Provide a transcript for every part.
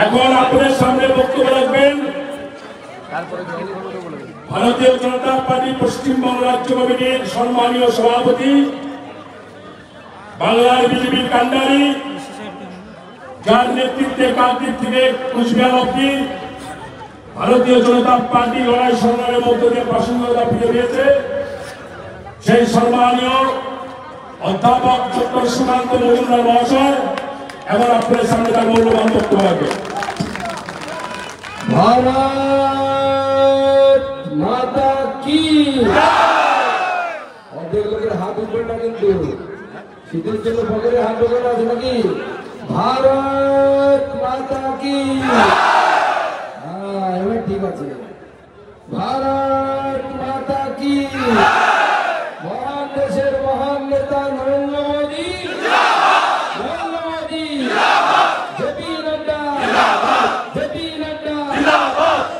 এখন আপনাদের সামনে বক্তব্য রাখবেন ভারতীয় জনতা পার্টি পশ্চিমবঙ্গ রাজ্য কমিটির সম্মানীয় সভাপতি, বাংলার বিজেপির কান্ডারি, যার নেতৃত্বে কাকদ্বীপ থেকে কুচবিহার অব্দি ভারতীয় জনতা পার্টি লড়াই সংগ্রামের মধ্য দিয়ে প্রাসঙ্গিকতা ফিরে পেয়েছে, সেই সম্মানীয় অধ্যাপক ডক্টর সুকান্ত মজুমদার মহাশয় এখন আপনাদের সামনে তার মূল্যবান বক্তব্য রাখবে। ভারত মাতা কি অর্ধেক লোকের হাত উপরে না, কিন্তু শীতের জন্য পকেটে হাত ঢোকানো আছে নাকি? ভারত মাতা কি, হ্যাঁ এবার ঠিক আছে। ভারত মাতা কি, মহান দেশের মহান নেতা নরেন্দ্র মোদী, নরেন্দ্র মোদী, জেপি নাড্ডা, জেপি নাড্ডা,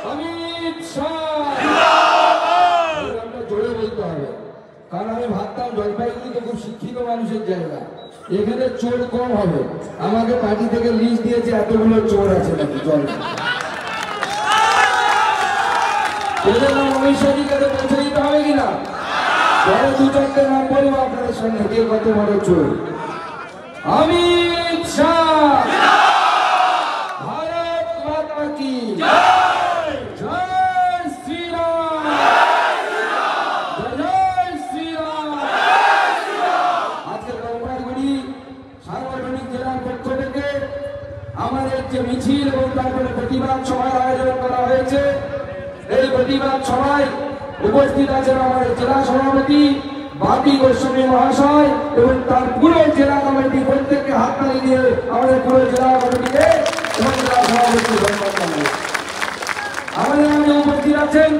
অমিত শাহ। আমরা জোরে বলতে হবে, কারণ আমি ভাবতাম জলপাইগুড়ি তো খুব শিক্ষিত মানুষের জায়গা, এখানে চোর কম হবে। আমাকে পার্টি থেকে লিস্ট দিয়েছে এতগুলো চোর আছে নাকি জলপাই, এদের নাম অমিত শাহর কাছে পৌঁছে দিতে হবে কিনা? পরে দু চারটে নাম বলবো আপনাদের সঙ্গে, কে কত বড় চোর। অমিত শাহ, ভারত মাতা কি জয়, জয় শ্রীরাম, জয় শ্রীরাম। আজকে জলপাইগুড়ি সাংগঠনিক জেলার পক্ষ থেকে আমাদের যে মিছিল এবং তারপরে প্রতিবাদ সভার আয়োজন করা হয়েছে, এই প্রতিবাদ সভায় উপস্থিত আছেন আমাদের জেলা সভাপতি বাপি গোস্বামী মহাশয় এবং তার পুরো জেলা কমিটি। প্রত্যেককে হাততালি দিয়ে আমাদের পুরো জেলা কমিটিকে এবং জেলা সভাপতি ধন্যবাদ জানাই। আমাদের মধ্যে উপস্থিত আছেন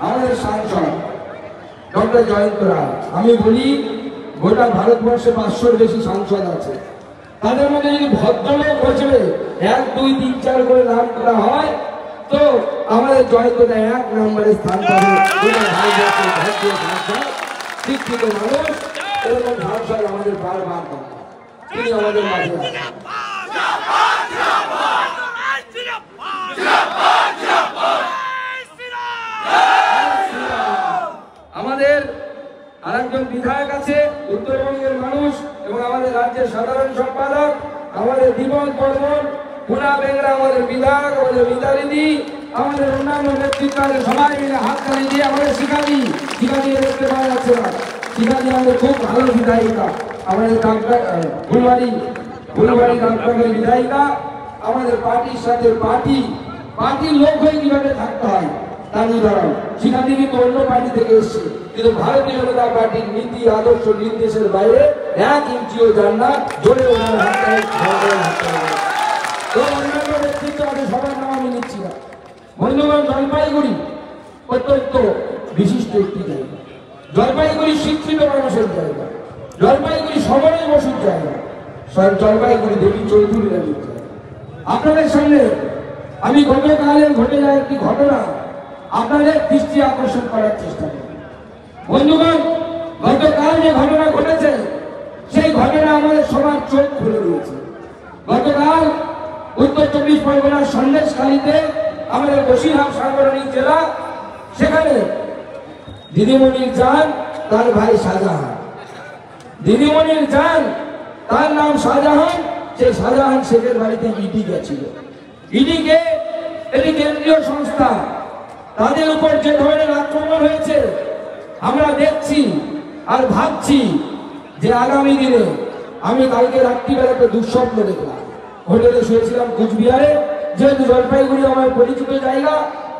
আমাদের সাংসদ ডক্টর জয়ন্ত রায়। আমি বলি গোটা ভারতবর্ষে 500-র বেশি সাংসদ আছে, তাদের মধ্যে যদি ভদ্রলোক বসবে 1, 2, 3, 4 করে নাম করা হয় তো আমাদের জয়ন্তদা 1 নম্বরে স্থান পাবে। শিক্ষিত মানুষ এরকম সাংসদ আমাদের বারবার দরকার, তিনি আমাদের মাঝে আছেন। আমাদের আরেকজন বিধায়ক আছে উত্তরবঙ্গের মানুষ এবং আমাদের রাজ্যের সাধারণ সম্পাদক আমাদের বিমল বর্মন, পুনা বেংরা আমাদের বিধায়ক, আমাদের বিদারিদি, আমাদের অন্যান্য নেতৃত্ব সবাই মিলে হাততালি দিয়ে আমাদের শিখাদি দেখতে পাওয়া যাচ্ছে না। শিখাদি আমাদের খুব ভালো বিধায়িকা, আমাদের ফুলবাড়ি ডাক্তারের বিধায়িকা। আমাদের পার্টির সাথে পার্টির লোক হয়ে কিভাবে থাকতে হয় তার উদাহরণ। শিখাদি কিন্তু অন্য পার্টি থেকে এসছে, কিন্তু ভারতীয় জনতা পার্টির নীতি আদর্শ নির্দেশের বাইরে 1 ইঞ্চিও যান না। জোরে ওনার অন্যান্য নেতৃত্ব আছে, সবার নাম আমি নিচ্ছি না। বন্ধুগণ, জলপাইগুড়ি অত্যন্ত বিশিষ্ট একটি জায়গা, জলপাইগুড়ি শিক্ষিত মানুষের জায়গা, জলপাইগুড়ি সময় বসুর জায়গা, জলপাইগুড়ি দেবী চৌধুরী রানীর জায়গা। আপনাদের সামনে আমি গতকালের ঘটে যাওয়া একটি ঘটনা আপনাদের দৃষ্টি আকর্ষণ করার চেষ্টা করি। বন্ধুগণ, গতকাল যে ঘটনা ঘটেছে সেই ঘটনা আমাদের সবার চোখ খুলে দিয়েছে। গতকাল উত্তর 24 পরগনার সন্দেশখালীতে আমাদের বসিরহাট সাংগঠনিক জেলা, সেখানে দিদিমণির জান তার ভাই শাহজাহান, দিদিমণির জান তার নাম শাহজাহান, সেই শাহজাহান শেখের বাড়িতে ইডি গেছিল। ইডিকে এটি কেন্দ্রীয় সংস্থা, তাদের উপর যে ধরনের আক্রমণ হয়েছে আমরা দেখছি আর ভাবছি যে আগামী দিনে, আমি কালকে রাত্রিবেলা একটা দুঃস্বপ্ন দেখলাম। হোটেলে শুয়েছিলাম কুচবিহারে, যেহেতু জলপাইগুড়ি আমার পরিচিত জায়গা,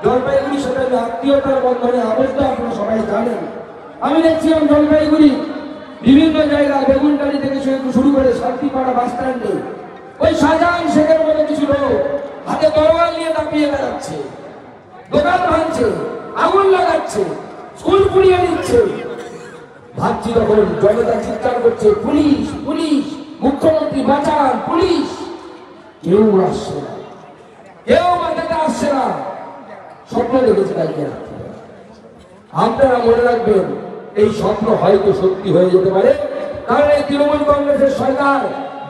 জলপাইগুড়ির সাথে আমি আত্মীয়তার বন্ধনে আবদ্ধ, আপনারা সবাই জানেন। আমি দেখছিলাম জলপাইগুড়ি বিভিন্ন জায়গা, বেগুনটারি থেকে শুরু করে শান্তিপাড়া বাস স্ট্যান্ডে ওই শাহজাহান শেখের মতো কিছু লোক হাতে তরোয়াল নিয়ে দাপিয়ে বেড়াচ্ছে, দোকান ভাঙছে, আগুন লাগাচ্ছে, স্কুল পুড়িয়ে দিচ্ছে। ভাবছি তখন জনতা চিৎকার করছে, পুলিশ পুলিশ, মুখ্যমন্ত্রী বাঁচান, পুলিশ। কেউ আসছে না, কেউ মাথাতে আসছে না। স্বপ্ন দেখেছে কালকে। আপনারা মনে রাখবেন, এই স্বপ্ন হয়তো সত্যি হয়ে যেতে পারে, কারণ এই তৃণমূল কংগ্রেসের সরকার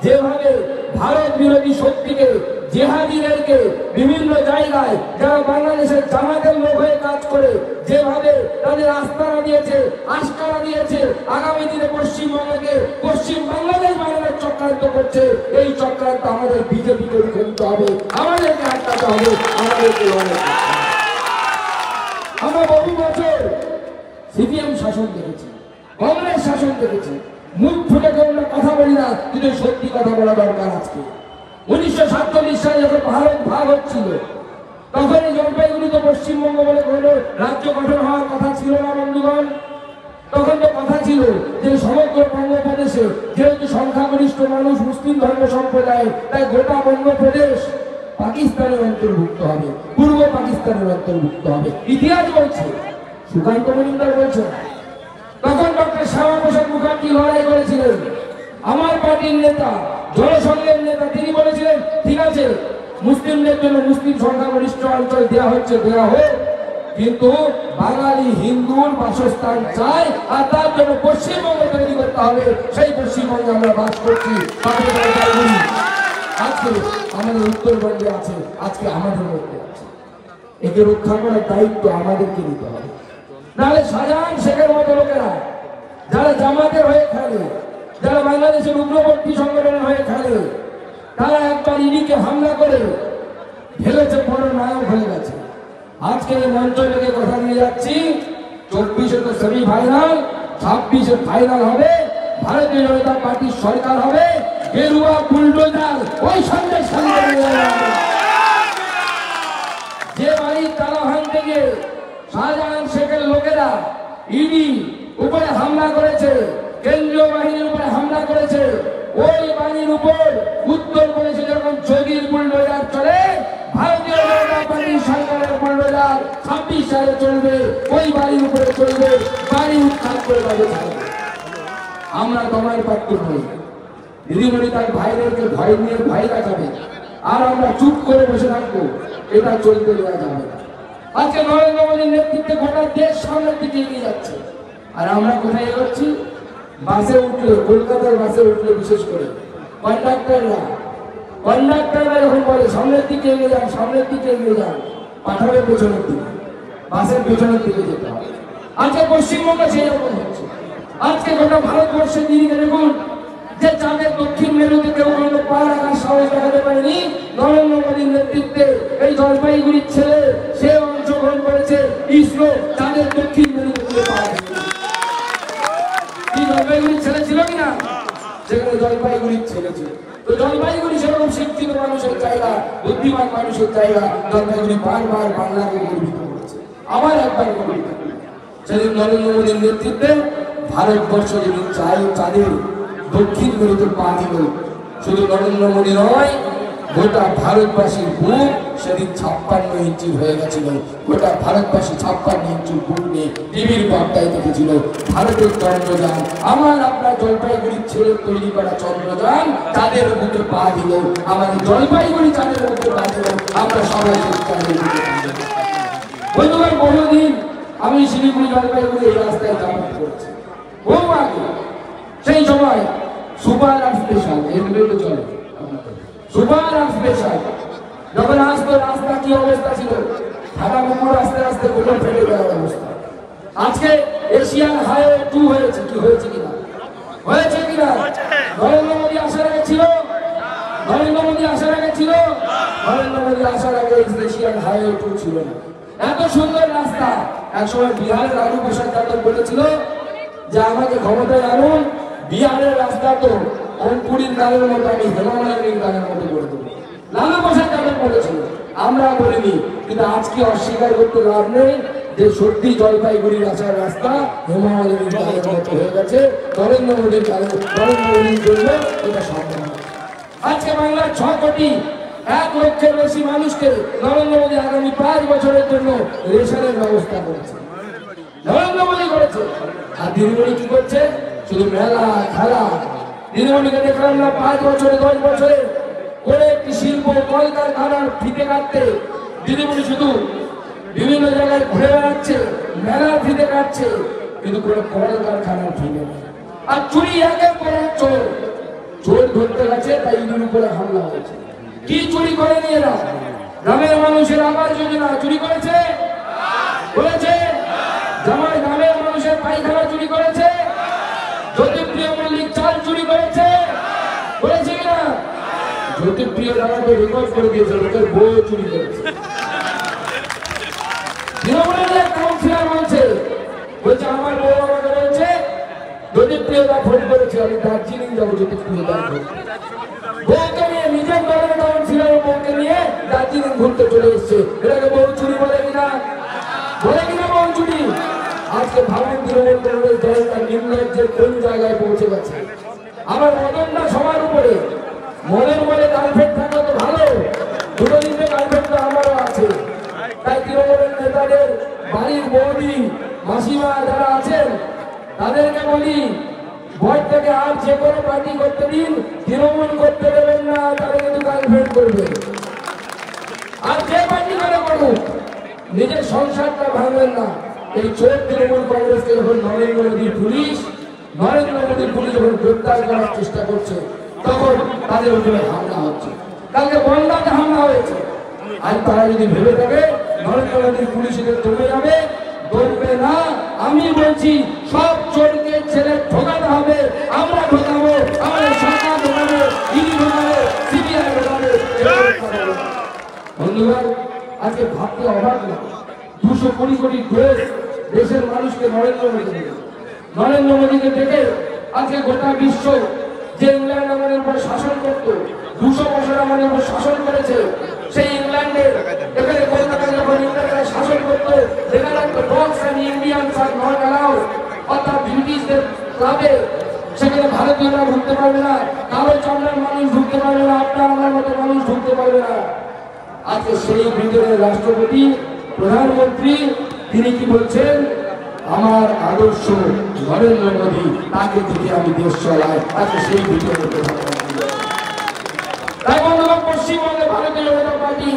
যেভাবে ভারত বিরোধী শক্তিকে জিহাদিদেরকে বিভিন্ন জায়গায় যারা বাংলাদেশের জামাতের লোক হয়ে কাজ করে যেভাবে তাদের আস্তানা দিয়েছে, আস্তানা দিয়েছে, আগামী দিনে পশ্চিমবঙ্গকে পশ্চিম বাংলাদেশ বানানোর চক্রান্ত করছে। এই চক্রান্ত আমাদের বিজেপিকে রুখে দিতে হবে, আমাদেরকে আটকাতে হবে, আমাদেরকে লড়াই করতে হবে। আমরা বহু বছর সিপিএম শাসন দেখেছি, কংগ্রেস শাসন দেখেছি, মুখ ফুটে করে আমরা কথা বলি না, কিন্তু সত্যি কথা বলা দরকার। আজকে 1947 সালে যখন ভারত ভাগ হচ্ছিল তখন এই জলপাইগুড়ি তো পশ্চিমবঙ্গ বলে কোনো রাজ্য গঠন হওয়ার কথা ছিল না বন্ধুগণ। তখন তো কথা ছিল যে সমগ্র বঙ্গপ্রদেশে যেহেতু সংখ্যাগরিষ্ঠ মানুষ মুসলিম ধর্ম সম্প্রদায়, তাই গোটা বঙ্গপ্রদেশ পাকিস্তানের অন্তর্ভুক্ত হবে, পূর্ব পাকিস্তানের অন্তর্ভুক্ত হবে। ইতিহাস বলছে, সুকান্ত মজুমদার বলছে। তখন ডক্টর শ্যামাপ্রসাদ মুখার্জি লড়াই করেছিলেন, আমার পার্টির নেতা, জনসংঘের নেতা, তিনি বলেছিলেন ঠিক আছে মুসলিমদের জন্য মুসলিম সংখ্যাগরিষ্ঠ অঞ্চল দেওয়া হচ্ছে, দেওয়া হোক, কিন্তু বাঙালি হিন্দুর বাসস্থান চাই আর তার জন্য পশ্চিমবঙ্গ তৈরি করতে হবে। সেই পশ্চিমবঙ্গে আমরা বাস করছি। আজকে আমাদের উত্তরবঙ্গে আছে, আজকে আমাদের মধ্যে আছে। একে রক্ষা করার দায়িত্ব আমাদেরকে নিতে হবে। নাহলে শাহজাহান শেখের মতো লোকেরা যারা জামাতের হয়ে খেলে, যারা বাংলাদেশের উগ্রপন্থী সংগঠনের হয়ে খেলে, তারা একবার ইডিকে হামলা করে ফেলেছে, বড় নায়ক হয়ে গেছে। আজকে এই মঞ্চ থেকে কথা দিয়ে যাচ্ছি, 24-এ তো সেমিফাইনাল, 26-এ ফাইনাল হবে, ভারতীয় জনতা পার্টির সরকার হবে, গেরুয়া বুলডোজার ওই সঙ্গে সঙ্গে যে বাড়ির তালা ভাঙতে গিয়ে শাহজাহান শেখের লোকেরা ইডি উপরে হামলা করেছে, কেন্দ্রীয় বাহিনীর উপরে হামলা করেছে, ওই বাড়ির উপর উত্তরপ্রদেশে যখন যোগীর বুলডোজার চলে, ভারতীয় জনতা পার্টির সরকারের বুলডোজার 26 সালে চলবে, ওই বাড়ির উপরে চলবে, বাড়ি উৎখাত করে দেবে। আমরা দমার পাত্র নই। দিদিমণি তার ভাইদেরকে ভয় নিয়ে ভয় দেখাবে আর আমরা চুপ করে বসে থাকবো, এটা চলতে দেওয়া যাবে না। আজকে নরেন্দ্র মোদীর নেতৃত্বে গোটা দেশ সামনের দিকে এগিয়ে যাচ্ছে, আর আমরা কোথায় এগোচ্ছি? বাসে উঠলে, কলকাতার বাসে উঠলে বিশেষ করে কন্ডাক্টররা যখন বলে সামনের দিকে এগিয়ে যান, সামনের দিকে এগিয়ে যান, পাঠাবে পেছনের দিকে, বাসের পেছনের দিকে যেতে হবে। আজকে পশ্চিমবঙ্গে সেই রকম হচ্ছে। আজকে গোটা ভারতবর্ষের দিকে দেখুন যে চাঁদের দক্ষিণ মেরুতে কেউ কোনো পা রাখার সাহস দেখাতে পারেনি, নরেন্দ্র মোদীর নেতৃত্বে এই জলপাইগুড়ির ছেলে সে অংশগ্রহণ করেছে ইসরো চাঁদের দক্ষিণ মেরুতে জলপাইগুড়ির ছেলে ছিল কিনা? সেখানে জলপাইগুড়ির ছেলে ছিল। তো জলপাইগুড়ি সেরকম শিক্ষিত মানুষের জায়গা, বুদ্ধিমান মানুষের জায়গা। জলপাইগুড়ি বারবার বাংলাকে গর্বিত করেছে, আবার একবার গর্বিত। সেদিন নরেন্দ্র মোদীর নেতৃত্বে ভারতবর্ষ যেদিন চাঁদের দক্ষিণ মেরুতে পা দিল, শুধু নরেন্দ্র মোদী নয়, গোটা ভারতবাসীর বুক সেদিন 56 ইঞ্চির হয়ে গেছিল। গোটা ভারতবাসী 56 ইঞ্চির বুক নিয়ে টিভির পর্দায় দেখেছিল ভারতের চন্দ্রযান। আমার আপনার জলপাইগুড়ির ছেলে তৈরি করা চন্দ্রযান তাদের বুকে পা দিল, আমাদের জলপাইগুড়ি চাঁদের বুকে পা দিল। আমরা সবাই বন্ধুগণ, বহুদিন আমি শিলিগুড়ি জলপাইগুড়ি এই রাস্তায় যাতায়াত করেছি, বহু আগে। সেই সময় সুপার আর স্পেশাল এগুলো চলে, সুপার আর স্পেশাল যখন আসতো রাস্তা কি অবস্থা ছিল, ঢাকা মেট্রো আস্তে আস্তে গোটা ফেলে দেওয়ার অবস্থা। আজকে এশিয়ান হাইওয়ে 2 হয়েছে, কি হয়েছে কিনা? হয়েছে কিনা? নরেন্দ্র মোদী আসার আগে ছিল, নরেন্দ্র মোদী আসার আগে ছিল, নরেন্দ্র মোদী আসার আগে এশিয়ান হাইওয়ে 2 ছিল না। এত সুন্দর রাস্তা। একসময় বিহারের লালু প্রসাদ যাদব বলেছিল যে আমাকে ক্ষমতায় আনুন, বিহারের রাস্তা তো অঙ্কুরির গানের মতো আমি হেমামালিনীর গানের মতো করে দেবো। লালু প্রসাদ যাদব বলেছিল, আমরা বলিনি। কিন্তু আজকে অস্বীকার করতে লাভ নেই যে সত্যি জলপাইগুড়ির আসার রাস্তা হেমামালিনীর গানের মতো হয়ে গেছে। নরেন্দ্র মোদীর গানের, নরেন্দ্র মোদীর জন্য এটা সম্ভব। আজকে বাংলার 6 কোটি 1 লক্ষের বেশি মানুষকে নরেন্দ্র মোদী আগামী 5 বছরের জন্য রেশনের ব্যবস্থা করেছে, নরেন্দ্র মোদী করেছে। আর দিদিমণি কি করছে? শুধু মেলা খেলা। দিদিমণিকে দেখলাম না 5 বছরে 10 বছরে করে একটি শিল্প কলকারখানার ফিতে কাটতে। দিদিমণি শুধু বিভিন্ন জায়গায় ঘুরে বেড়াচ্ছে, মেলার ফিতে কাটছে, কিন্তু কোনো কলকারখানার ফিতে নেই। আর চুরি একের পর এক চোর, চোর ধরতে গেছে তাই ইডির উপরে হামলা হয়েছে। কি চুরি করেনি এরা? গ্রামের মানুষের আবাস যোজনা চুরি করেছে, করেছে। জামাই গ্রামের মানুষের পায়খানা চুরি করেছে। জ্যোতিপ্রিয় মল্লিক চাল চুরি করেছে, করেছে কিনা? জ্যোতিপ্রিয় দাদাকে রেকর্ড করে দিয়েছে, লোকের বই চুরি করেছে। তৃণমূলের এক কাউন্সিলর বলছে, বলছে আমার বউ আমাকে বলছে জ্যোতিপ্রিয় দা ফোন করেছে, আমি দার্জিলিং যাবো জ্যোতিপ্রিয় দা বউকে নিয়ে, নিজের দলের কাউন্সিলর বউকে নিয়ে দার্জিলিং ঘুরতে চলে এসছে। এটাকে বউ চুরি বলে কিনা? বলে কিনা বউ চুরি? আজকে ভারত তৃণমূল কংগ্রেস দলটা নিম্নরাজ্যের কোন জায়গায় পৌঁছে গেছে। আমার মদনটা সবার উপরে, মনের মনে গার্লফ্রেন্ড থাকা তো ভালো, দুটো দিনে গার্লফ্রেন্ড তো আমারও আছে। তাই তৃণমূলের নেতাদের বাড়ির বৌদি মাসিমা যারা আছেন তাদেরকে বলি, ভোট থেকে আর যে কোনো পার্টি করতে দিন, তৃণমূল করতে দেবেন না, তারা কিন্তু গার্লফ্রেন্ড করবে। আর যে পার্টি করে করুক, নিজের সংসারটা ভাঙবেন না। এই চোর তৃণমূল কংগ্রেসকে যখন নরেন্দ্র মোদীর পুলিশ যখন গ্রেপ্তার করার চেষ্টা করছে, তখন তাদের উপরে হামলা হচ্ছে। কালকে বনগাঁতে হামলা হয়েছে। আর তারা যদি ভেবে থাকে নরেন্দ্র মোদীর পুলিশ এদের দমে যাবে, দমবে না। আমি বলছি সব চোরকে ছেলে ঠকাতে হবে। আমরা ঠকাবো, আমাদের সরকার ঠকাবে, ইডি ঠকাবে, সিবিআই ঠকাবে। বন্ধুগণ, আজকে ভাবতে অবাক লাগে, 200 কোটি ডোজ দেশের মানুষকে নরেন্দ্র মোদীকে দেখে আজকে গোটা বিশ্ব যে ইংল্যান্ড আমাদের উপর শাসন করত, 200 বছর আমাদের উপর শাসন করেছে, সেই ইংল্যান্ডের এখানে কলকাতায় যখন ইংল্যান্ডরা শাসন করতো, দেখা লাগতো dogs and Indians are not allowed, অর্থাৎ ব্রিটিশদের ক্লাবে সেখানে ভারতীয়রা ঢুকতে পারবে না, কালো চামড়ার মানুষ ঢুকতে পারবে না, আপনার আমার মতো মানুষ ঢুকতে পারবে না। আজকে সেই ব্রিটেনের রাষ্ট্রপতি, প্রধানমন্ত্রী, তিনি কি বলছেন? আমার আদর্শ নরেন্দ্র মোদী, তাকে যদি আমি দেশ চালাই। আজকে সেই ব্রিটেনের প্রধানমন্ত্রী। তাই বন্ধুগণ, পশ্চিমবঙ্গে ভারতীয় জনতা পার্টি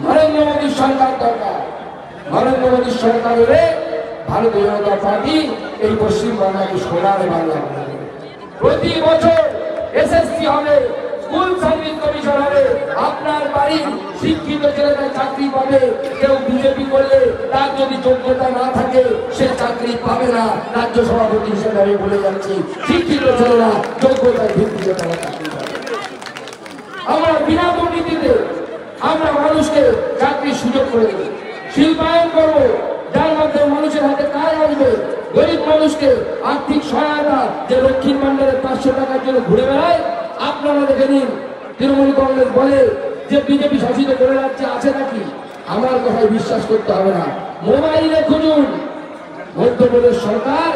নরেন্দ্র মোদীর সরকার দরকার। নরেন্দ্র মোদীর সরকার হলে ভারতীয় জনতা পার্টি এই পশ্চিমবাংলাকে সোনার বাংলা বানাবে। প্রতি বছর এসএসসি হবে, স্কুল সার্ভিস কমিশন হবে, আপনার বাড়ির শিক্ষিত ছেলেরা চাকরি পাবে। কেউ বিজেপি করলে তার যদি যোগ্যতা না থাকে সে চাকরি পাবে না। রাজ্য সভাপতি হিসেবে আমি বলে যাচ্ছি, শিক্ষিত ছেলেরা যোগ্যতার ভিত্তিতে তারা চাকরি পাবে। আমরা বিনা দুর্নীতিতে আমরা মানুষকে চাকরির সুযোগ করে দেব, শিল্পায়ন করবো, যার মাধ্যমে মানুষের হাতে কাজ আসবে। গরিব মানুষকে আর্থিক সহায়তা, যে লক্ষ্মীর ভান্ডারে 500 টাকার জন্য ঘুরে বেড়ায়, আপনারা দেখে নিন। তৃণমূল কংগ্রেস বলে যে বিজেপি শাসিত করে রাজ্যে আছে নাকি? আমার কথায় বিশ্বাস করতে হবে না, মোবাইলে খুঁজুন। মধ্যপ্রদেশ সরকার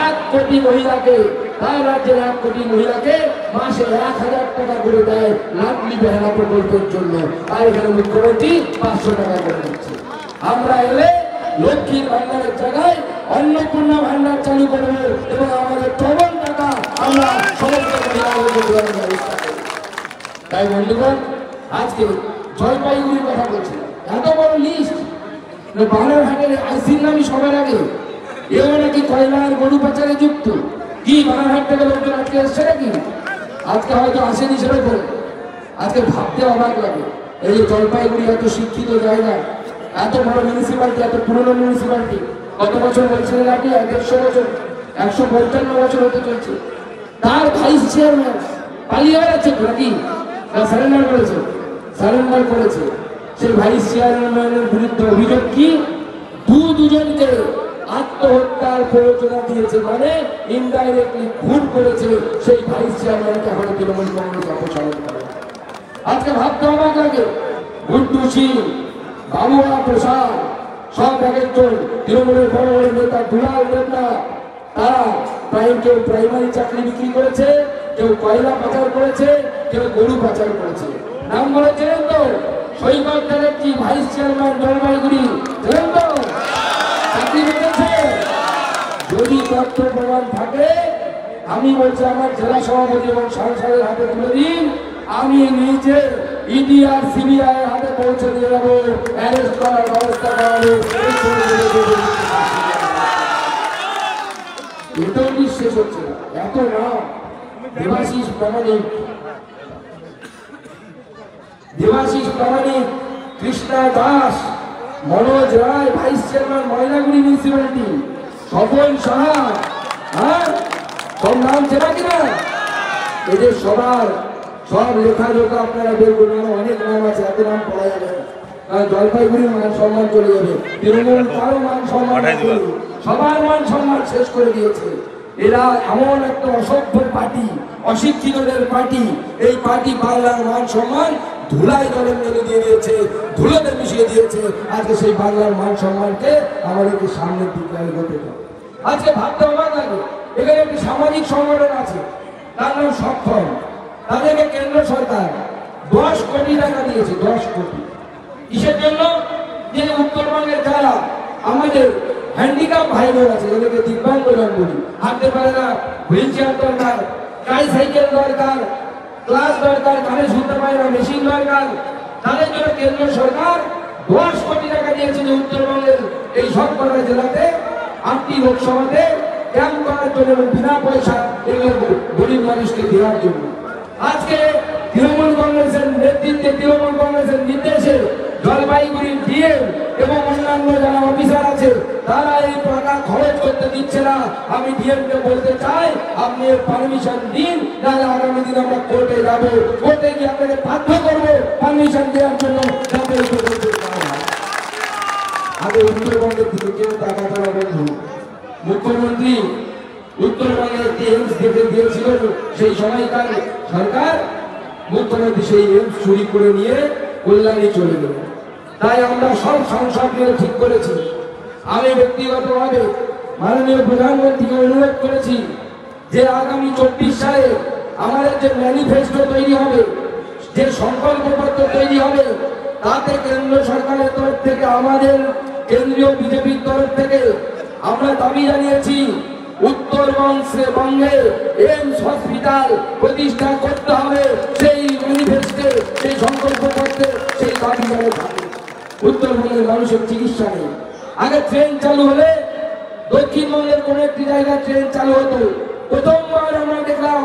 1 কোটি মহিলাকে, তার রাজ্যের 1 কোটি মহিলাকে মাসে 1000 টাকা করে দেয় লাডলি বেহালা প্রকল্পের জন্য। আর এখানে মুখ্যমন্ত্রী 500 টাকা করে দিচ্ছে। আমরা এলে লক্ষ্মীর ভান্ডারের জায়গায় অন্নপূর্ণা ভান্ডার চালু করবো এবং আমাদের প্রবল টাকা আমরা সমস্ত মহিলাদেরকে দেওয়ার ব্যবস্থা করব। তাই বন্ধুগণ, আজকে জলপাইগুড়ির কথা বলছি, এত বড় লিস্ট। বানারহাটের আইসির নামই সবার আগে, এও নাকি কয়লার গরু পাচারে যুক্ত। কি বানারহাট থেকে লোকজন আজকে এসছে নাকি? আজকে হয়তো আসেনি সেরকম। আজকে ভাবতে অবাক লাগে, এই যে জলপাইগুড়ি এত শিক্ষিত জায়গা, এত বড় মিউনিসিপালিটি, এত পুরনো মিউনিসিপালিটি, কত বছর বলছিলেন আপনি? 150 বছর, 155 বছর হতে চলছে। তার ভাইস চেয়ারম্যান পালিয়ে বেড়াচ্ছে নাকি? সারেন্ডার করেছে, সারেন্ডার করেছে। সেই ভাইস চেয়ারম্যানের বিরুদ্ধে অভিযোগ কি? দুজনকে আত্মহত্যার প্ররোচনা দিয়েছে, মানে ইনডাইরেক্টলি খুন করেছে। সেই ভাইস চেয়ারম্যানকে এখন তৃণমূল কংগ্রেস অপসারণ করে। আজকে ভাবতে অবাক লাগে, গুড্ডু সিং, বাবুয়া প্রসাদ, সব একজন তৃণমূলের বড় বড় নেতা, দুলাল নেতা, তারা কেউ প্রাইমারি চাকরি বিক্রি করেছে, কেউ কয়লা পাচার করেছে, কেউ গরু পাচার করেছে। নাম বলেছিলেন তো? সৈকত ব্যানার্জি, ভাইস চেয়ারম্যান জলপাইগুড়ি, ছিলেন তো? চাকরি পেয়েছে। যদি তথ্য প্রমাণ থাকে, আমি বলছি আমার জেলা সভাপতি এবং সাংসদের হাতে তুলে দিন, আমি নিজে ইডি আর সিবিআই এর হাতে পৌঁছে দিয়ে যাবো, অ্যারেস্ট করার ব্যবস্থা করা হবে। এটাও বিশ্বাস হচ্ছে না, এত নাম। Debashis Pramanik, Debashis Pramanik, Krishna Das, Manoj Roy, vice chairman Maynaguri municipality, Swapan Saha, হ্যাঁ সব নাম চেনা কিনা? এদের সবার সব লেখাজোখা আপনারা বের করবেন, অনেক নাম আছে, এত নাম পড়া যাবে না, কারণ জলপাইগুড়ির মান সম্মান চলে যাবে। তৃণমূল কারো মান সম্মান, সবার মান সম্মান শেষ করে দিয়েছে। এরা এমন একটা অসভ্য পার্টি, অশিক্ষিতদের পার্টি। এই পার্টি বাংলার মান সম্মান ধুলায় জলে মেলে দিয়ে দিয়েছে, ধুলোতে মিশিয়ে দিয়েছে। আজকে সেই বাংলার মান সম্মানকে আমাদেরকে সামনের দিকে এগোতে হবে। আজকে ভাবতে অবাক লাগে, এখানে একটি সামাজিক সংগঠন আছে, তার নাম সক্ষম। তাদেরকে কেন্দ্র সরকার 10 কোটি টাকা দিয়েছে, 10 কোটি। কিসের জন্য? যে উত্তরবঙ্গের যারা আমাদের হ্যান্ডিক্যাপ ভাই বোন আছে, যাদেরকে দিব্যাঙ্গজন বলি, হাঁটতে পারে না, হুইল চেয়ার দরকার, ট্রাইসাইকেল দরকার, ক্লাস দরকার, কানে শুনতে পারে না, মেশিন দরকার, তাদের জন্য কেন্দ্র সরকার 10 কোটি টাকা দিয়েছে যে উত্তরবঙ্গের এই সবকটা জেলাতে 8টি লোকসভাতে ক্যাম্প করার জন্য এবং বিনা পয়সা এগুলো গরিব মানুষকে দেওয়ার জন্য। আজকে তৃণমূল কংগ্রেসের নেতৃত্বে, তৃণমূল কংগ্রেসের নির্দেশে জলপাইগুড়ির ডিএম এবং অন্যান্য যারা অফিসার আছে তারা এই টাকা খরচ করতে দিচ্ছে না। আমি ডিএমকে বলতে চাই, আপনি পারমিশন দিন, নাহলে আগামী দিন আমরা কোর্টে যাব, কোর্টে গিয়ে আপনাকে বাধ্য করবো পারমিশন দেওয়ার জন্য, যাতে এই প্রকল্প করা হয়। আগে উত্তরবঙ্গের দিকে কেউ টাকা দেওয়া বন্ধু। মুখ্যমন্ত্রী উত্তরবঙ্গের একটি এইমস দেখে দিয়েছিল, সেই সময়কার সরকার মুখ্যমন্ত্রী সেই এইমস চুরি করে নিয়ে কল্যাণী চলে গেল। তাই আমরা সব সংসদ নিয়ে ঠিক করেছি। আমি ব্যক্তিগতভাবে মাননীয় প্রধানমন্ত্রীকে অনুরোধ করেছি যে আগামী 24 সালে আমাদের যে ম্যানিফেস্টো তৈরি হবে, যে সংকল্পপত্র তৈরি হবে, তাতে কেন্দ্র সরকারের তরফ থেকে, আমাদের কেন্দ্রীয় বিজেপির তরফ থেকে আমরা দাবি জানিয়েছি উত্তরবঙ্গে এইমস হসপিটাল প্রতিষ্ঠা করতে হবে। সেই ম্যানিফেস্টে, সেই সংকল্পপত্রে সেই দাবি জানিয়ে থাকে। উত্তরবঙ্গের মানুষের চিকিৎসা নেই। আগে ট্রেন চালু হলে দক্ষিণবঙ্গের কোন একটি জায়গায় ট্রেন চালু হতো, প্রথমবার আমরা দেখলাম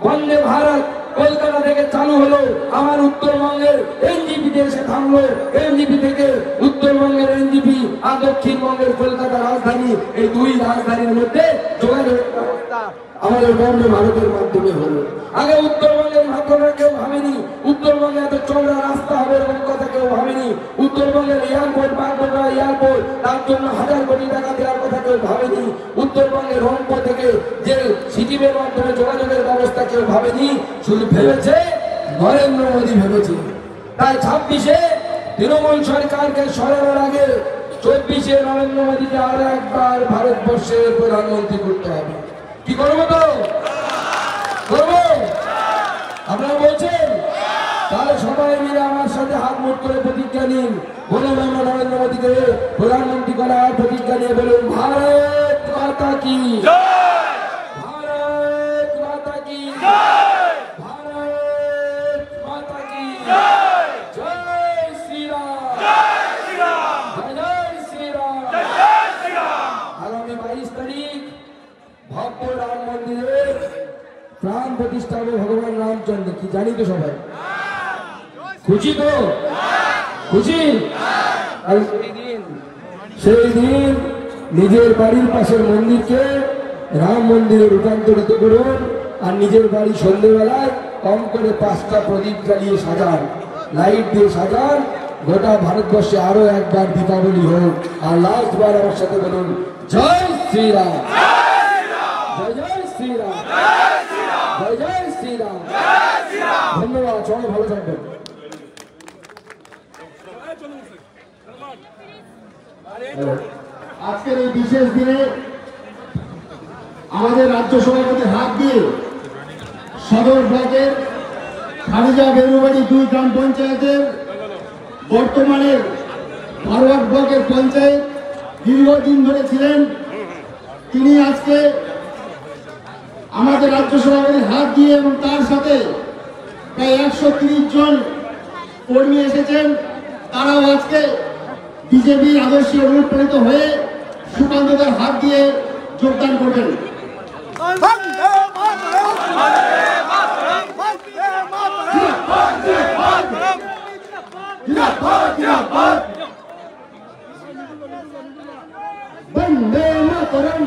বন্দে ভারত কলকাতা থেকে চালু হলো, আমার উত্তরবঙ্গের এনজিপিতে এসে থামলো, এনজিপি থেকে উত্তরবঙ্গের এনজিপি আর দক্ষিণবঙ্গের কলকাতা রাজধানী, এই দুই রাজধানীর মধ্যে যোগাযোগ ব্যবস্থা আমাদের বন্দে ভারতের মাধ্যমে হলো। আগে উত্তরবঙ্গের মাধ্যমে কেউ ভাবেনি উত্তরবঙ্গে এত চওড়া রাস্তা হবে, এরকম কথা কেউ ভাবেনি। উত্তরবঙ্গের এয়ারপোর্ট, বাগডোগরা এয়ারপোর্ট, তার জন্য 1000 কোটি টাকা দেওয়ার কথা কেউ ভাবেনি। উত্তরবঙ্গের রংপুর থেকে যে সিকিমের মাধ্যমে যোগাযোগের ব্যবস্থা কেউ ভাবেনি, শুধু ভেবেছে নরেন্দ্র মোদী ভেবেছে। তাই 26-এ তৃণমূল সরকারকে সরানোর আগে 24-এ নরেন্দ্র মোদীকে আরো একবার ভারতবর্ষের প্রধানমন্ত্রী করতে হবে। কি করবো? তো করবো? আপনারা বলছেন? তাহলে সবাই মিলে আমার সাথে হাত মুঠ করে প্রতিজ্ঞা নিন, বলুন আমরা নরেন্দ্র মোদীকে প্রধানমন্ত্রী করার প্রতিজ্ঞা নিয়ে বলুন, ভারত মাতা কি জয়, ভারত মাতা কি জয়, ভারত মাতা কি জয়, জয় শ্রীরাম, জয় শ্রীরাম, জয় শ্রীরাম, জয় শ্রীরাম। আগামী 22 তারিখ ভব্য রাম মন্দিরের প্রাণ প্রতিষ্ঠা হবে ভগবান রামচন্দ্র। কি জানি তো সবাই? খুশি তো? খুশি? সেই দিন নিজের বাড়ির পাশের মন্দিরকে রাম মন্দিরে রূপান্তরিত করুন, আর নিজের বাড়ি সন্ধ্যেবেলায় কম করে 5টা প্রদীপ জ্বালিয়ে সাজান, লাইট দিয়ে সাজান। গোটা ভারতবর্ষে আরো একবার দীপাবলি হোক। আর লাস্ট বার আমার সাথে বলুন, জয় শ্রীরাম, জয় জয় শ্রীরাম, জয় জয় শ্রীরাম। ধন্যবাদ, সবাই ভালো থাকবেন। আজকের এই বিশেষ দিনে আমাদের রাজ্য সভাপতির হাত দিয়ে সদর ব্লকের খারিজা বেরুবাড়ি 2 গ্রাম পঞ্চায়েতের বর্তমানে 12 ব্লকের পঞ্চায়েত দীর্ঘদিন ধরে ছিলেন, তিনি আজকে আমাদের রাজ্য সভাপতির হাত দিয়ে এবং তার সাথে প্রায় 130 জন কর্মী এসেছেন। তারাও আজকে বিজেপির আদর্শে অনুপ্রাণিত হয়ে সুকান্তদার হাত দিয়ে যোগদান করবেন। বন্দে মাতরম।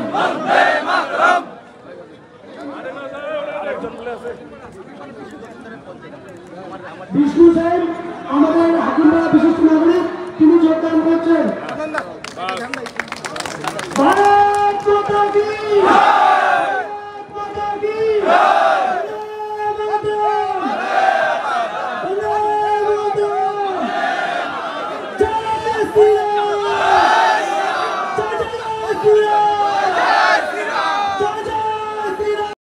বিষ্ণু সেন আমাদের হাকিমপাড়া বিশিষ্ট নাগরিক, তিনি যোগদান করছেন। ভারত মাতা কি! ভারত মাতা কি! বন্দে মাতরম! বন্দে মাতরম! জয় শ্রী